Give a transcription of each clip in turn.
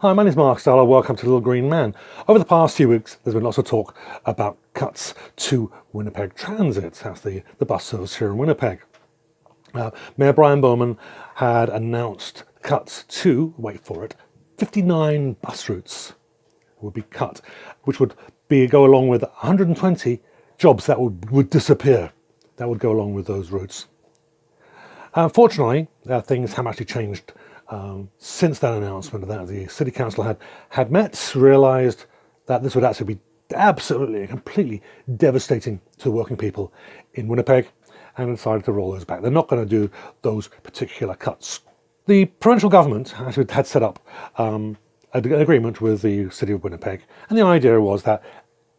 Hi, my name is Mark Stallard. Welcome to Little Green Man. Over the past few weeks, there's been lots of talk about cuts to Winnipeg Transit. That's the bus service here in Winnipeg. Mayor Brian Bowman had announced cuts to, wait for it, 59 bus routes would be cut, which would go along with 120 jobs that would disappear. That would go along with those routes. Fortunately, things have actually changed since that announcement. That the City Council had met, realised that this would actually be absolutely and completely devastating to working people in Winnipeg, and decided to roll those back. They're not going to do those particular cuts. The provincial government actually had set up an agreement with the City of Winnipeg, and the idea was that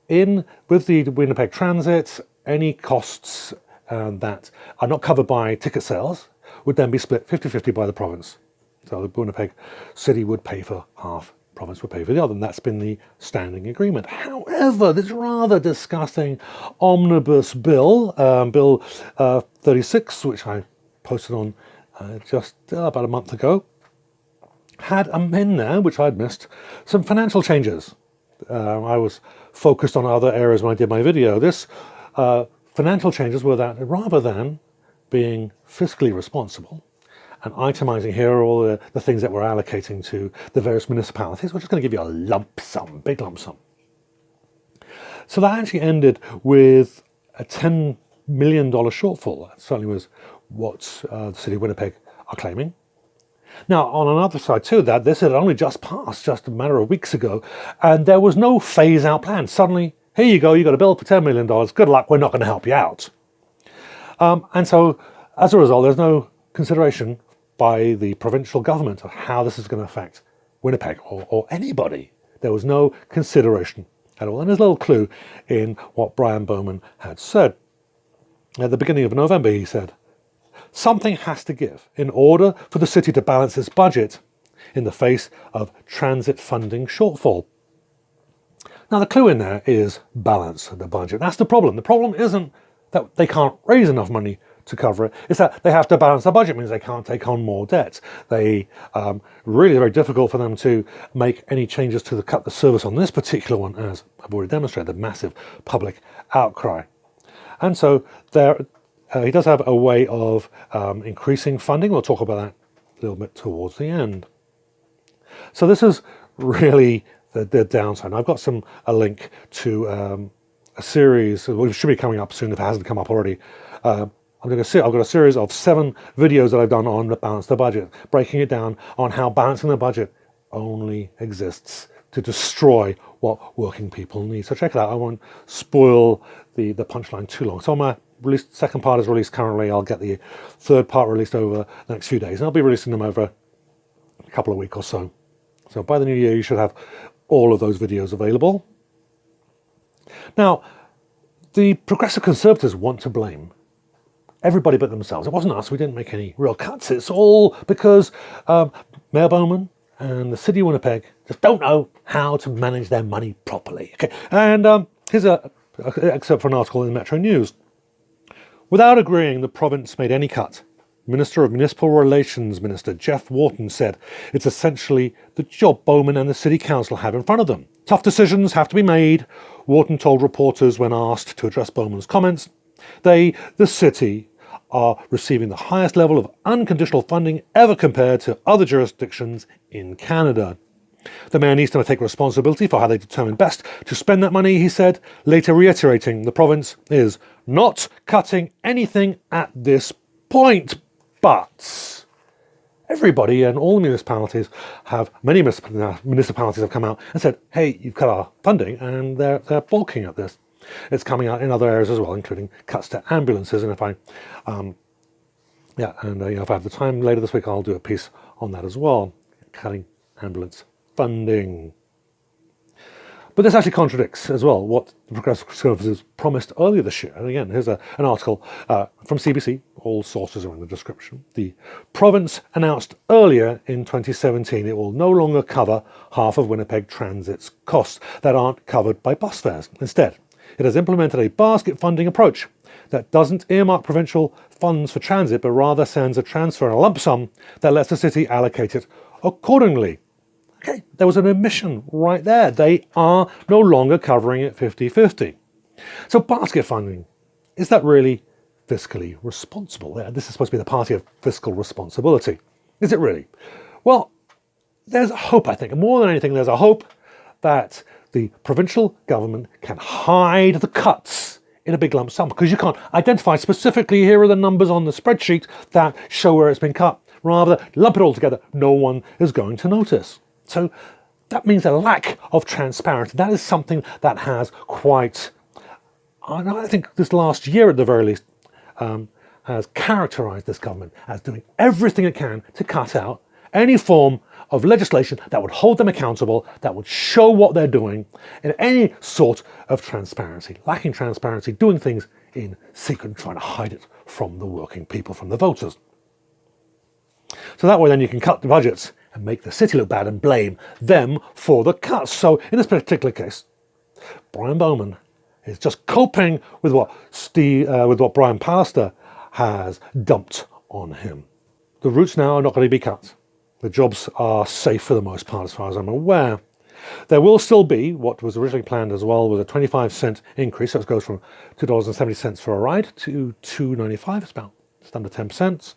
with the Winnipeg Transit, any costs that are not covered by ticket sales would then be split 50-50 by the province. So the Winnipeg City would pay for half, province would pay for the other, and that's been the standing agreement. However, this rather disgusting omnibus bill, Bill 36, which I posted on just about a month ago, had in there, which I'd missed, some financial changes. I was focused on other areas when I did my video. This financial changes were that rather than being fiscally responsible and itemising here all the things that we're allocating to the various municipalities, we're just going to give you a lump sum, big lump sum. So that actually ended with a $10 million shortfall. That certainly was what the City of Winnipeg are claiming. Now, on another side too, that this had only just passed just a matter of weeks ago, and there was no phase-out plan. Suddenly, here you go, you got a bill for $10 million, good luck, we're not going to help you out. And so, as a result, there's no consideration by the provincial government of how this is going to affect Winnipeg or anybody. There was no consideration at all. And there's a little clue in what Brian Bowman had said. At the beginning of November, he said, "Something has to give in order for the city to balance its budget in the face of transit funding shortfall." Now, the clue in there is balance the budget. That's the problem. The problem isn't that they can't raise enough money to cover it. It's that they have to balance the budget. It means they can't take on more debt. They really very difficult for them to make any changes to cut the service on this particular one, as I've already demonstrated, the massive public outcry. And so there, he does have a way of increasing funding. We'll talk about that a little bit towards the end. So this is really the downside. I've got a link to a series, which should be coming up soon if it hasn't come up already. I've got a series of 7 videos that I've done on the balance the budget, breaking it down on how balancing the budget only exists to destroy what working people need. So check it out. I won't spoil the punchline too long. So my second part is released currently. I'll get the third part released over the next few days, and I'll be releasing them over a couple of weeks or so. So by the new year, you should have all of those videos available. Now, the Progressive Conservatives want to blame everybody but themselves. It wasn't us. We didn't make any real cuts. It's all because Mayor Bowman and the City of Winnipeg just don't know how to manage their money properly. Okay, and here's an excerpt from an article in the Metro News. Without agreeing the province made any cut, Minister of Municipal Relations Minister Jeff Wharton said it's essentially the job Bowman and the City Council have in front of them. Tough decisions have to be made, Wharton told reporters when asked to address Bowman's comments. They, the city, are receiving the highest level of unconditional funding ever compared to other jurisdictions in Canada. The mayor needs to take responsibility for how they determine best to spend that money, he said, later reiterating the province is not cutting anything at this point. But everybody and all the municipalities many municipalities have come out and said, hey, you've cut our funding, and they're balking at this. It's coming out in other areas as well, including cuts to ambulances. And if I have the time later this week, I'll do a piece on that as well, cutting ambulance funding. But this actually contradicts as well what the Progressive Conservatives promised earlier this year. And again, here's an article from CBC. All sources are in the description. The province announced earlier in 2017 it will no longer cover half of Winnipeg Transit's costs that aren't covered by bus fares. Instead, it has implemented a basket funding approach that doesn't earmark provincial funds for transit, but rather sends a transfer and a lump sum that lets the city allocate it accordingly. Okay, there was an admission right there. They are no longer covering it 50-50. So basket funding, is that really fiscally responsible? Yeah, this is supposed to be the party of fiscal responsibility. Is it really? Well, there's a hope, I think. And more than anything, there's a hope that the provincial government can hide the cuts in a big lump sum, because you can't identify specifically, here are the numbers on the spreadsheet that show where it's been cut. Rather, lump it all together, no one is going to notice. So that means a lack of transparency. That is something that has quite, I think this last year at the very least, has characterised this government as doing everything it can to cut out any form of legislation that would hold them accountable, that would show what they're doing, in any sort of transparency. Lacking transparency, doing things in secret, trying to hide it from the working people, from the voters. So that way then you can cut the budgets and make the city look bad and blame them for the cuts. So in this particular case, Brian Bowman is just coping with what Brian Pallister has dumped on him. The routes now are not going to be cut. The jobs are safe for the most part, as far as I'm aware. There will still be, what was originally planned as well, was a 25-cent increase. So it goes from $2.70 for a ride to $2.95. It's about just under 10%,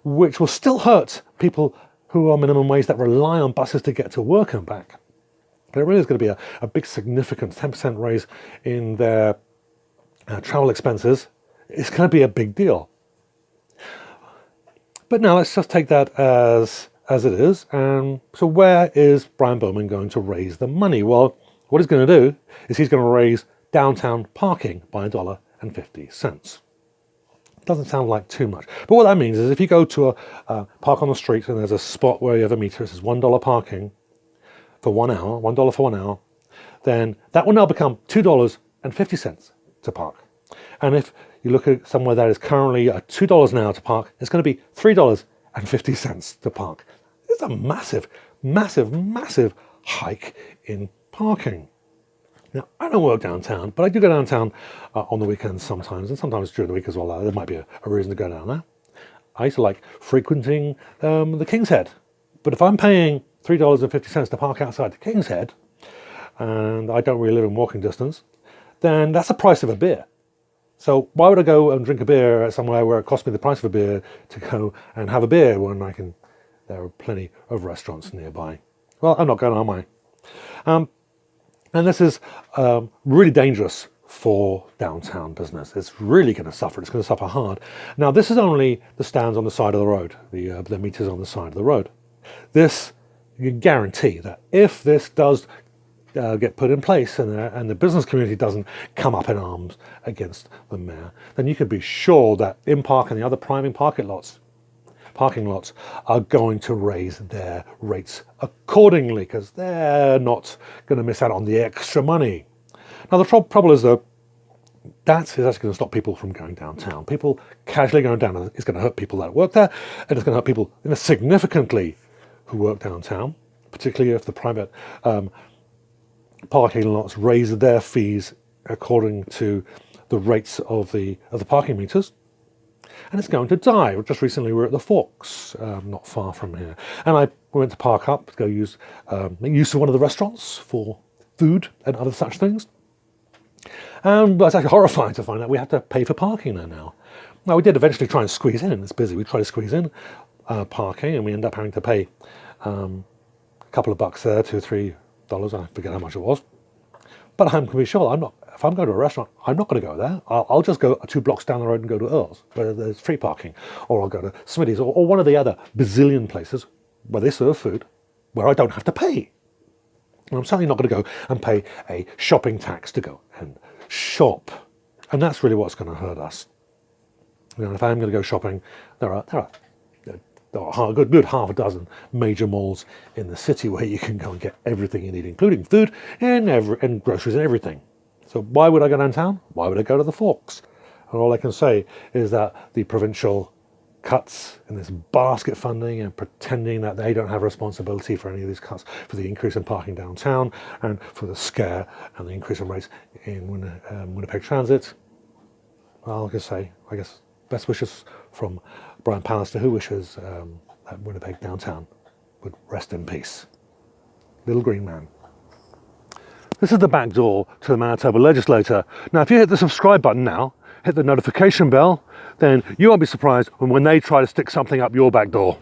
which will still hurt people who are minimum wage that rely on buses to get to work and back. But it really is going to be a big, significant 10% raise in their travel expenses. It's going to be a big deal. But now let's just take that as it is. So where is Brian Bowman going to raise the money? Well, what he's going to do is he's going to raise downtown parking by $1.50. Doesn't sound like too much. But what that means is if you go to a park on the street and there's a spot where you have a meter, it says $1 parking for 1 hour, $1 for 1 hour, then that will now become $2.50 to park. And if you look at somewhere that is currently at $2 an hour to park, it's going to be $3.50 to park. It's a massive, massive, massive hike in parking. Now, I don't work downtown, but I do go downtown on the weekends sometimes, and sometimes during the week as well. There might be a reason to go down there. I used to like frequenting the King's Head. But if I'm paying $3.50 to park outside the King's Head, and I don't really live in walking distance, then that's the price of a beer. So why would I go and drink a beer somewhere where it costs me the price of a beer to go and have a beer when there are plenty of restaurants nearby? Well, I'm not going, am I? And this is really dangerous for downtown business. It's really going to suffer. It's going to suffer hard. Now, this is only the stands on the side of the road, the meters on the side of the road. This, you can guarantee that if this does get put in place and the business community doesn't come up in arms against the mayor, then you can be sure that InPark and the other private parking lots are going to raise their rates accordingly, because they're not going to miss out on the extra money. Now, the trouble is, though, that is actually going to stop people from going downtown. People casually going down is going to hurt people that work there, and it's going to hurt people significantly who work downtown, particularly if the private parking lots raise their fees according to the rates of the parking meters. And it's going to die. Just recently we were at the Forks, not far from here. And I went to park up to go make use of one of the restaurants for food and other such things. And I was actually horrified to find out we have to pay for parking there now. Now, we did eventually try and squeeze in. It's busy. We tried to squeeze in parking, and we end up having to pay a couple of bucks there, $2 or $3. I forget how much it was. But I'm going to be sure if I'm going to a restaurant, I'm not going to go there. I'll just go 2 blocks down the road and go to Earl's, where there's free parking. Or I'll go to Smitty's or one of the other bazillion places where they serve food, where I don't have to pay. And I'm certainly not going to go and pay a shopping tax to go and shop. And that's really what's going to hurt us. You know, if I'm going to go shopping, there are a good half a dozen major malls in the city where you can go and get everything you need, including food and groceries and everything. So why would I go downtown? Why would I go to the Forks? And all I can say is that the provincial cuts in this basket funding and pretending that they don't have responsibility for any of these cuts, for the increase in parking downtown and for the scare and the increase in rates in Winnipeg Transit. Well, I guess best wishes from Brian Pallister, who wishes that Winnipeg downtown would rest in peace. Little Green Man. This is the back door to the Manitoba Legislature. Now, if you hit the subscribe button now, hit the notification bell, then you won't be surprised when they try to stick something up your back door.